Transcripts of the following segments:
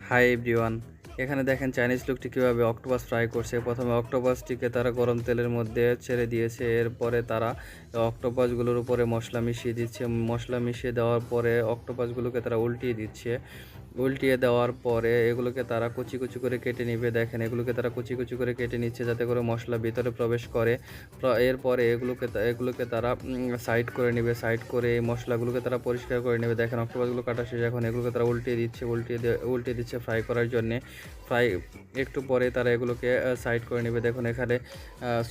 Hi everyone, এখানে দেখেন Chinese লোকটি কীভাবে অক্টোপাস ফ্রাই করছে। প্রথমে অক্টোপাসটিকে তারা গরম তেলের মধ্যে ছেড়ে দিয়েছে। এরপরে তারা অক্টোপাসগুলোর উপরে মশলা মিশিয়ে দিচ্ছে। মশলা মিশিয়ে দেওয়ার পরে অক্টোপাসগুলোকে তারা উল্টিয়ে দিচ্ছে। উল্টিয়ে দেওয়ার পরে এগুলোকে তারা কুচি কুচি করে কেটে নিবে। দেখেন এগুলোকে তারা কুচি কুচি করে কেটে নিচ্ছে যাতে করে মশলা ভিতরে প্রবেশ করে। এরপরে এগুলোকে তারা সাইড করে নেবে। সাইড করে এই মশলাগুলোকে তারা পরিষ্কার করে নেবে। দেখেন অক্টোপাসগুলো কাটা শেষ। এখন এগুলোকে তারা উল্টিয়ে দিচ্ছে। উল্টিয়ে দিচ্ছে ফ্রাই করার জন্যে। ফ্রাই একটু পরে তারা এগুলোকে সাইড করে নেবে। দেখুন এখানে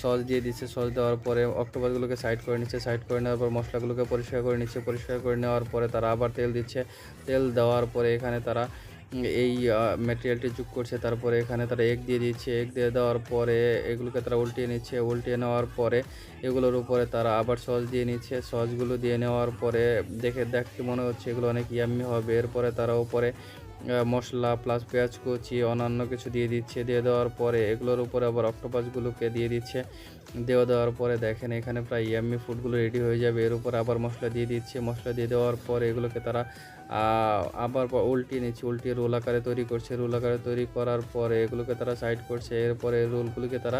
সস দিয়ে দিচ্ছে। সস দেওয়ার পরে অক্টোপাসগুলোকে সাইড করে নিচ্ছে। সাইড করে নেওয়ার পর মশলাগুলোকে পরিষ্কার করে নিচ্ছে। পরিষ্কার করে নেওয়ার পরে তারা আবার তেল দিচ্ছে। তেল দেওয়ার পরে এখানে তারা এই ম্যাটেরিয়ালটি যোগ করছে। তারপরে এখানে তারা এগ দিয়ে দিচ্ছে। এগ দিয়ে দেওয়ার পরে এগুলোকে তারা উল্টিয়ে নিচ্ছে। উল্টিয়ে নেওয়ার পরে এগুলোর উপরে তারা আবার সস দিয়ে নিচ্ছে। সসগুলো দিয়ে নেওয়ার পরে দেখতে মনে হচ্ছে এগুলো অনেক ইয়াম্মি হবে। এরপরে তারা উপরে মশলা প্লাস পেঁয়াজ কুচি অন্যান্য কিছু দিয়ে দিচ্ছে। দিয়ে দেওয়ার পরে এগুলোর উপরে আবার অক্টোপাসগুলোকে দিয়ে দিচ্ছে। দেওয়ার পরে দেখেন এখানে প্রায় ইয়াম্মি ফুডগুলো রেডি হয়ে যাবে। এর উপর আবার মশলা দিয়ে দিচ্ছে। মশলা দিয়ে দেওয়ার পরে এগুলোকে তারা আবার উল্টিয়ে নিচ্ছে। উল্টিয়ে রোল আকারে তৈরি করছে। রোল আকারে তৈরি করার পরে এগুলোকে তারা সাইড করছে। এরপরে রোলগুলোকে তারা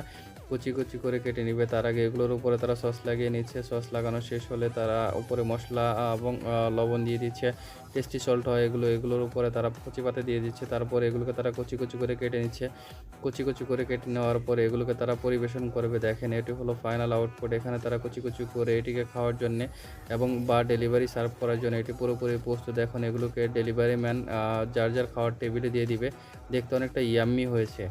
কুচি কুচি করে কেটে নিবে। তার আগে এগুলোর উপরে তারা সস লাগিয়ে নিচ্ছে। সস লাগানো শেষ হলে তারা উপরে মশলা এবং লবণ দিয়ে দিচ্ছে। টেস্টি সল্ট হয় এগুলোর উপরে তারা কচি পাতা দিয়ে দিচ্ছে। তারপরে এগুলোকে তারা কুচি কুচি করে কেটে নিচ্ছে। কুচি কুচি করে কেটে নেওয়ার পরে এগুলোকে তারা পরিবেশন করবে। দেখেন এটি হলো ফাইনাল আউটপুট। এখানে তারা কুচি কুচি করে এটিকে খাওয়ার জন্যে এবং ডেলিভারি সার্ভ করার জন্য এটি পুরোপুরি প্রস্তুত। এখন এগুলোকে ডেলিভারি ম্যান যার খাওয়ার টেবিলে দিয়ে দিবে। দেখতে অনেকটা ইয়াম্মি হয়েছে।